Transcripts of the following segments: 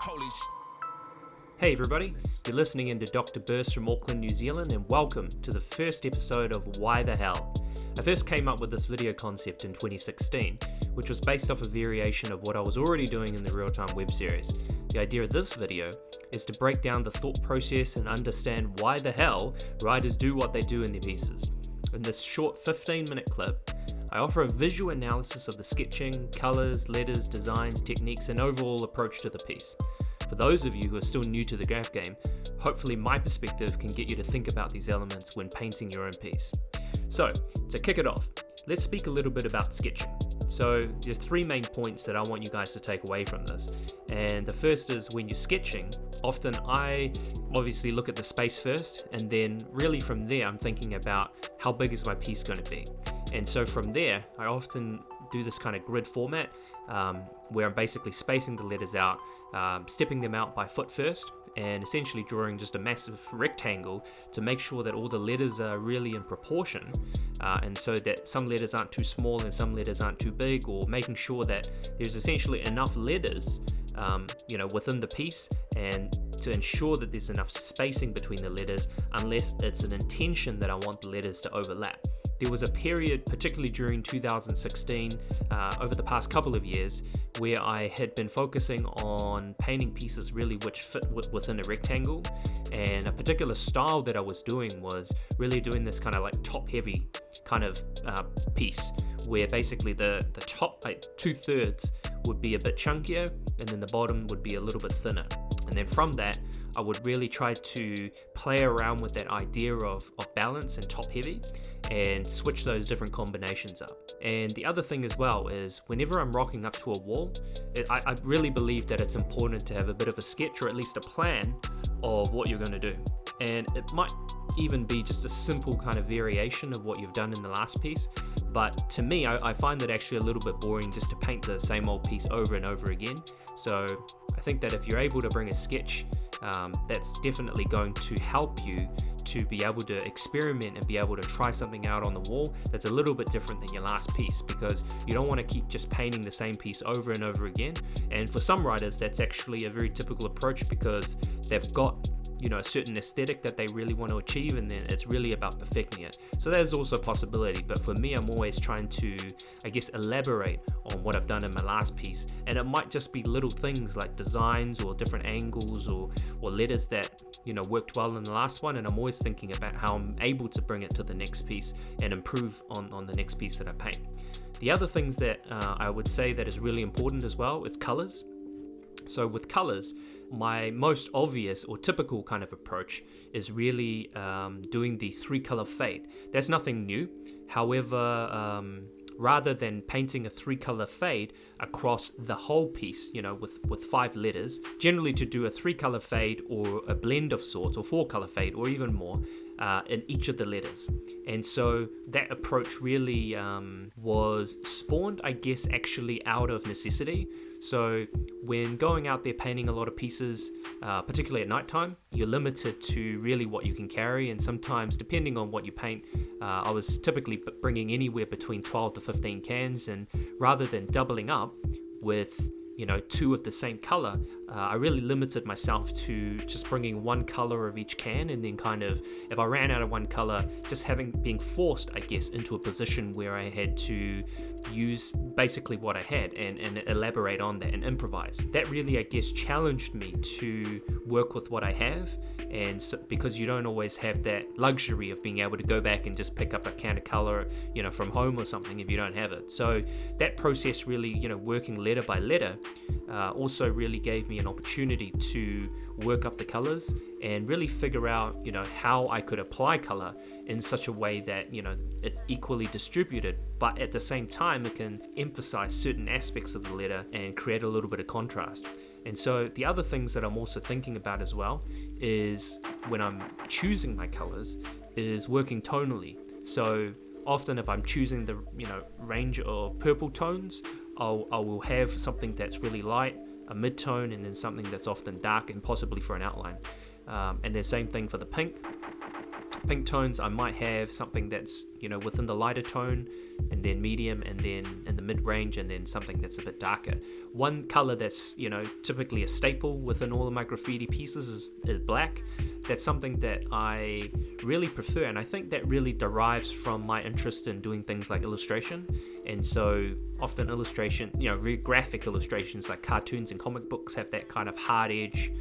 Holy sh! Hey everybody, you're listening into Dr. Berst from Auckland, New Zealand, and welcome to the first episode of Why the Hell. I first came up with this video concept in 2016, which was based off a variation of what I was already doing in the real-time web series. The idea of this video is to break down the thought process and understand why the hell writers do what they do in their pieces. In this short 15-minute clip, I offer a visual analysis of the sketching, colours, letters, designs, techniques, and overall approach to the piece. For those of you who are still new to the graph game, hopefully my perspective can get you to think about these elements when painting your own piece. So, to kick it off, let's speak a little bit about sketching. So, there's three main points that I want you guys to take away from this. And the first is when you're sketching, often I obviously look at the space first, and then really from there I'm thinking about how big is my piece going to be. And so from there, I often do this kind of grid format where I'm basically spacing the letters out, stepping them out by foot first, and essentially drawing just a massive rectangle to make sure that all the letters are really in proportion, and so that some letters aren't too small and some letters aren't too big, or making sure that there's essentially enough letters within the piece, and to ensure that there's enough spacing between the letters unless it's an intention that I want the letters to overlap. There was a period, particularly during 2016, over the past couple of years, where I had been focusing on painting pieces really which fit within a rectangle, and a particular style that I was doing was really doing this kind of like top-heavy kind of piece, where basically the top, like 2/3 would be a bit chunkier, and then the bottom would be a little bit thinner. And then from that, I would really try to play around with that idea of balance and top heavy and switch those different combinations up. And the other thing as well is whenever I'm rocking up to a wall, I really believe that it's important to have a bit of a sketch or at least a plan of what you're going to do. And it might even be just a simple kind of variation of what you've done in the last piece. But to me, I find it actually a little bit boring just to paint the same old piece over and over again. So I think that if you're able to bring a sketch, that's definitely going to help you to be able to experiment and be able to try something out on the wall that's a little bit different than your last piece, because you don't want to keep just painting the same piece over and over again. And for some writers, that's actually a very typical approach because they've got a certain aesthetic that they really want to achieve, and then it's really about perfecting it. So that is also a possibility, but for me, I'm always trying to, elaborate on what I've done in my last piece, and it might just be little things like designs or different angles or letters that worked well in the last one, and I'm always thinking about how I'm able to bring it to the next piece and improve on the next piece that I paint. The other things that I would say that is really important as well is colors. So with colors, my most obvious or typical kind of approach is really doing the 3-color fade. That's nothing new. However, rather than painting a 3-color fade across the whole piece, with 5 letters, generally to do a 3-color fade or a blend of sorts, or 4-color fade or even more, in each of the letters. And so that approach really was spawned, actually out of necessity. So when going out there painting a lot of pieces, particularly at nighttime, you're limited to really what you can carry, and sometimes depending on what you paint, I was typically bringing anywhere between 12 to 15 cans, and rather than doubling up with 2 of the same color, I really limited myself to just bringing 1 color of each can, and then kind of, if I ran out of 1 color, just being forced, into a position where I had to use basically what I had and elaborate on that and improvise. That really, challenged me to work with what I have, and so, because you don't always have that luxury of being able to go back and just pick up a can of color, from home or something if you don't have it. So that process really, working letter by letter, also really gave me an opportunity to work up the colors and really figure out, how I could apply color in such a way that, it's equally distributed, but at the same time, it can emphasize certain aspects of the letter and create a little bit of contrast. And so the other things that I'm also thinking about as well is when I'm choosing my colors is working tonally. So often if I'm choosing the, range of purple tones, I will have something that's really light, a mid-tone, and then something that's often dark and possibly for an outline. And the same thing for the pink. pink tones, I might have something that's, within the lighter tone, and then medium, and then in the mid-range, and then something that's a bit darker. One color that's, typically a staple within all of my graffiti pieces is black. That's something that I really prefer, and I think that really derives from my interest in doing things like illustration. And so often illustration, very graphic illustrations like cartoons and comic books have that kind of hard edge,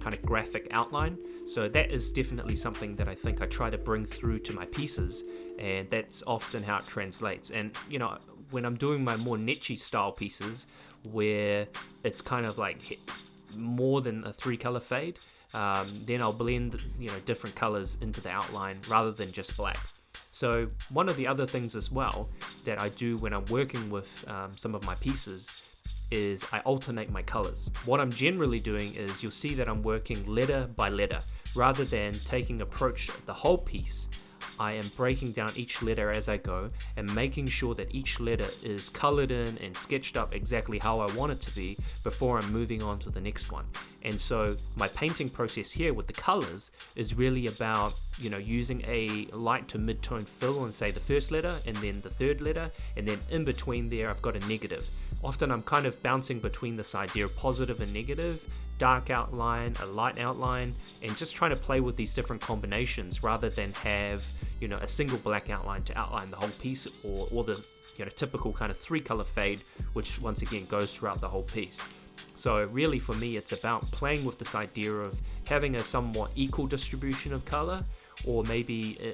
kind of graphic outline. So that is definitely something that I think I try to bring through to my pieces, and that's often how it translates. And when I'm doing my more niche style pieces where it's kind of like more than a 3-color fade, then I'll blend different colors into the outline rather than just black. So one of the other things as well that I do when I'm working with some of my pieces is I alternate my colors. What I'm generally doing is you'll see that I'm working letter by letter. Rather than taking approach the whole piece, I am breaking down each letter as I go and making sure that each letter is colored in and sketched up exactly how I want it to be before I'm moving on to the next one. And so my painting process here with the colors is really about, using a light to mid-tone fill on, say, the first letter and then the third letter, and then in between there I've got a negative. Often I'm kind of bouncing between this idea of positive and negative, dark outline, a light outline, and just trying to play with these different combinations rather than have, a single black outline to outline the whole piece, or the typical kind of 3-color fade, which once again goes throughout the whole piece. So really for me it's about playing with this idea of having a somewhat equal distribution of color, or maybe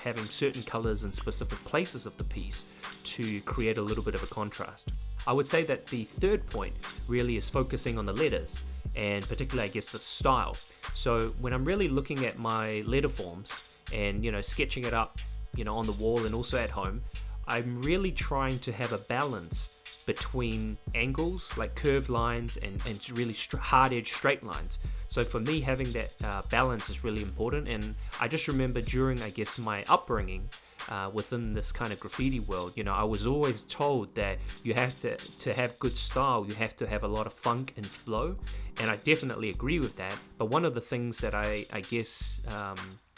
having certain colors in specific places of the piece to create a little bit of a contrast. I would say that the third point really is focusing on the letters, and particularly I guess the style. So when I'm really looking at my letter forms and sketching it up on the wall and also at home, I'm really trying to have a balance between angles like curved lines and really hard edge straight lines. So for me, having that balance is really important. And I just remember during, I guess, my upbringing within this kind of graffiti world, I was always told that you have to have good style, you have to have a lot of funk and flow, and I definitely agree with that. But one of the things that I guess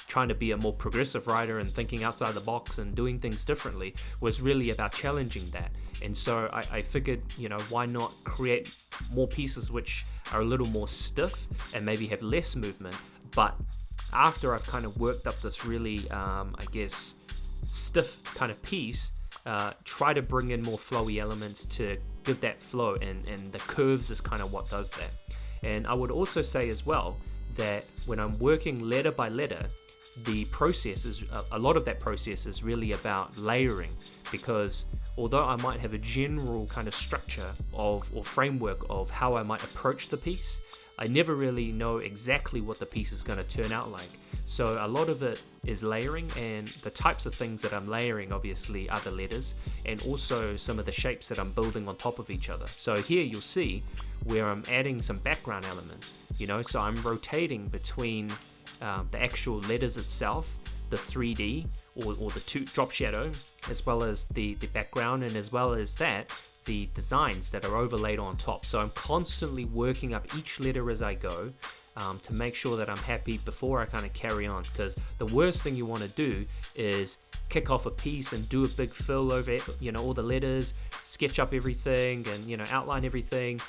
trying to be a more progressive writer and thinking outside the box and doing things differently was really about challenging that. And so I figured, why not create more pieces which are a little more stiff and maybe have less movement, but after I've kind of worked up this really, stiff kind of piece, try to bring in more flowy elements to give that flow, and the curves is kind of what does that. And I would also say as well that when I'm working letter by letter, the process is, a lot of that process is really about layering, because although I might have a general kind of structure of or framework of how I might approach the piece, I never really know exactly what the piece is going to turn out like. So a lot of it is layering, and the types of things that I'm layering obviously are the letters, and also some of the shapes that I'm building on top of each other. So here you'll see where I'm adding some background elements, so I'm rotating between the actual letters itself, the 3D or the two drop shadow, as well as the background, and as well as that, the designs that are overlaid on top. So I'm constantly working up each letter as I go, to make sure that I'm happy before I kind of carry on, because the worst thing you want to do is kick off a piece and do a big fill over it, all the letters, sketch up everything and outline everything,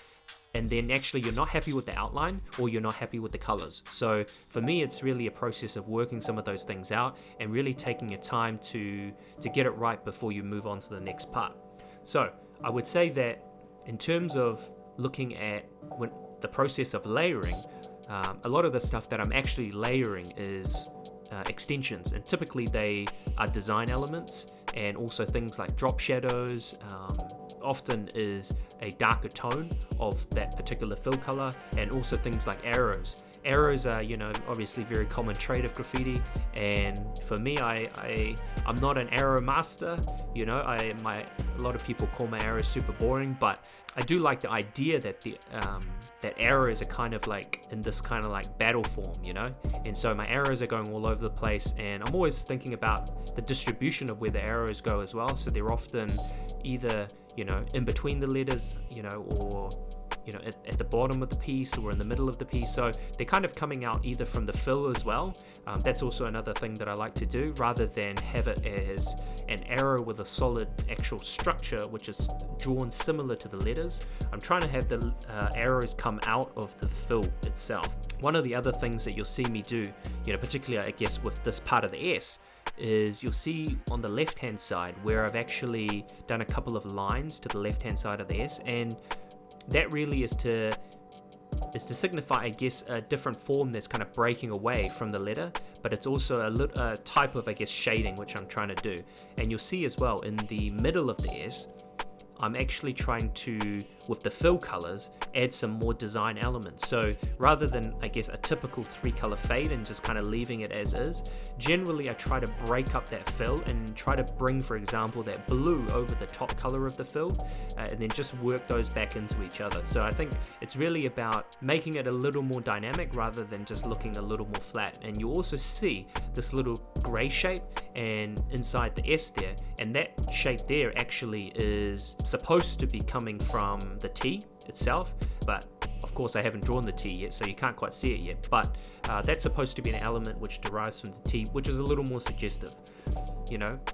and then actually you're not happy with the outline or you're not happy with the colors. So for me, it's really a process of working some of those things out and really taking your time to get it right before you move on to the next part. So I would say that in terms of looking at the process of layering, a lot of the stuff that I'm actually layering is extensions, and typically they are design elements, and also things like drop shadows, often is a darker tone of that particular fill color, and also things like arrows. Arrows are, obviously very common trait of graffiti, and for me, I'm not an arrow master. A lot of people call my arrows super boring, but I do like the idea that that arrows are kind of like in this kind of like battle form, and so my arrows are going all over the place, and I'm always thinking about the distribution of where the arrows go as well. So they're often either in between the letters, or at the bottom of the piece or in the middle of the piece. So they're kind of coming out either from the fill as well. That's also another thing that I like to do, rather than have it as an arrow with a solid actual structure which is drawn similar to the letters. I'm trying to have the arrows come out of the fill itself. One of the other things that you'll see me do, particularly I guess with this part of the S, is you'll see on the left hand side where I've actually done a couple of lines to the left hand side of the S, and that really is to signify, I guess, a different form that's kind of breaking away from the letter, but it's also a type of, I guess, shading which I'm trying to do. And you'll see as well in the middle of the S, I'm actually trying to, with the fill colors, add some more design elements. So rather than, I guess, a typical 3-color fade and just kind of leaving it as is, generally I try to break up that fill and try to bring, for example, that blue over the top color of the fill, and then just work those back into each other. So I think it's really about making it a little more dynamic rather than just looking a little more flat. And you also see this little gray shape and inside the S there, and that shape there actually is supposed to be coming from the T itself, but of course I haven't drawn the T yet, so you can't quite see it yet, but that's supposed to be an element which derives from the T, which is a little more suggestive.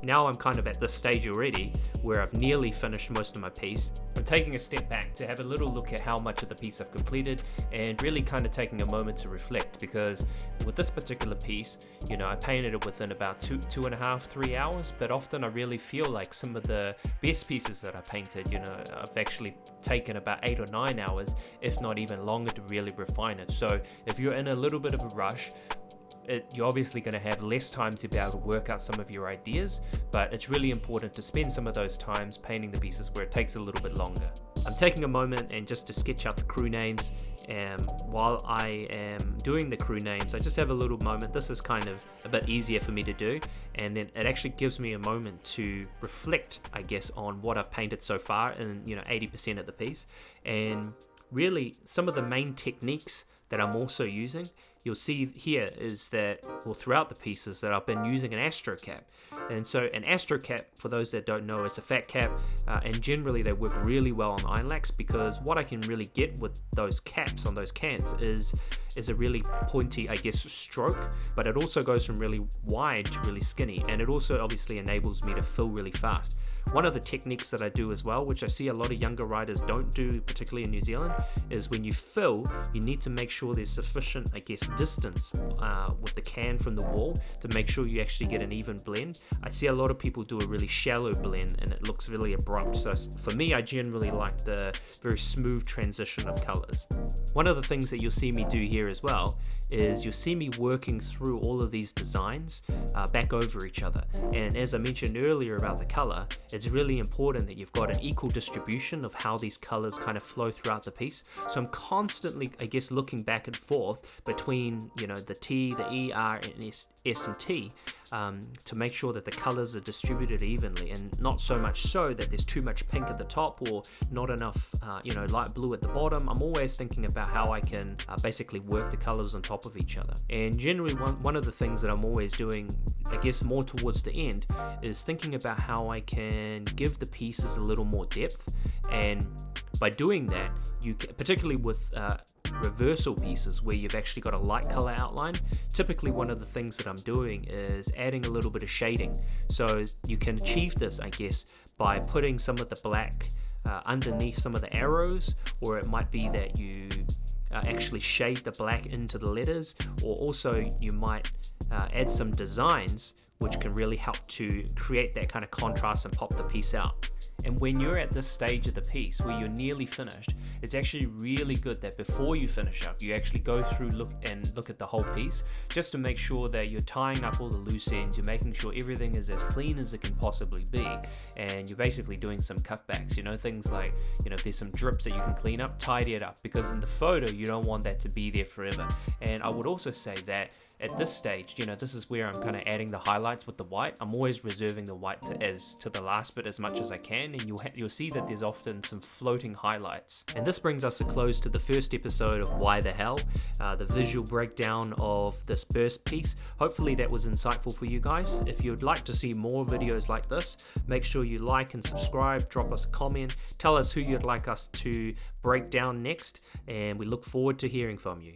Now I'm kind of at this stage already where I've nearly finished most of my piece. I'm taking a step back to have a little look at how much of the piece I've completed, and really kind of taking a moment to reflect, because with this particular piece, I painted it within about 2.5-3 hours, but often I really feel like some of the best pieces that I painted, I've actually taken about 8 or 9 hours, if not even longer, to really refine it. So if you're in a little bit of a rush, you're obviously going to have less time to be able to work out some of your ideas, but it's really important to spend some of those times painting the pieces where it takes a little bit longer. I'm taking a moment and just to sketch out the crew names, and while I am doing the crew names, I just have a little moment. This is kind of a bit easier for me to do, and then it actually gives me a moment to reflect, I guess, on what I've painted so far in 80% of the piece. And really some of the main techniques that I'm also using, you'll see here, is that, well, throughout the pieces, that I've been using an astro cap. And so an astro cap, for those that don't know, it's a fat cap, and generally they work really well on iron lacs, because what I can really get with those caps on those cans is a really pointy, I guess, stroke, but it also goes from really wide to really skinny, and it also obviously enables me to fill really fast. One of the techniques that I do as well, which I see a lot of younger writers don't do, particularly in New Zealand, is when you fill, you need to make sure there's sufficient, I guess, distance with the can from the wall to make sure you actually get an even blend. I see a lot of people do a really shallow blend and it looks really abrupt. So for me, I generally like the very smooth transition of colors. One of the things that you'll see me do here as well is you'll see me working through all of these designs back over each other. And as I mentioned earlier about the color, it's really important that you've got an equal distribution of how these colors kind of flow throughout the piece. So I'm constantly, I guess, looking back and forth between, the T, the E, R, and S and T, to make sure that the colors are distributed evenly, and not so much so that there's too much pink at the top or not enough light blue at the bottom. I'm always thinking about how I can basically work the colors on top of each other. And generally one of the things that I'm always doing, I guess more towards the end, is thinking about how I can give the pieces a little more depth. And by doing that, you can, particularly with reversal pieces where you've actually got a light color outline, typically one of the things that I'm doing is adding a little bit of shading. So you can achieve this, I guess, by putting some of the black underneath some of the arrows, or it might be that you actually shade the black into the letters, or also you might add some designs which can really help to create that kind of contrast and pop the piece out. And when you're at this stage of the piece where you're nearly finished, it's actually really good that before you finish up, you actually go through look at the whole piece, just to make sure that you're tying up all the loose ends, you're making sure everything is as clean as it can possibly be, and you're basically doing some cutbacks, things like, if there's some drips that you can clean up, tidy it up, because in the photo, you don't want that to be there forever. And I would also say that at this stage, this is where I'm kind of adding the highlights with the white. I'm always reserving the white to the last bit as much as I can, and you'll see that there's often some floating highlights. And this brings us a close to the first episode of Why the Hell, the visual breakdown of this Berst piece. Hopefully that was insightful for you guys. If you'd like to see more videos like this, make sure you like and subscribe, drop us a comment, tell us who you'd like us to break down next, and we look forward to hearing from you.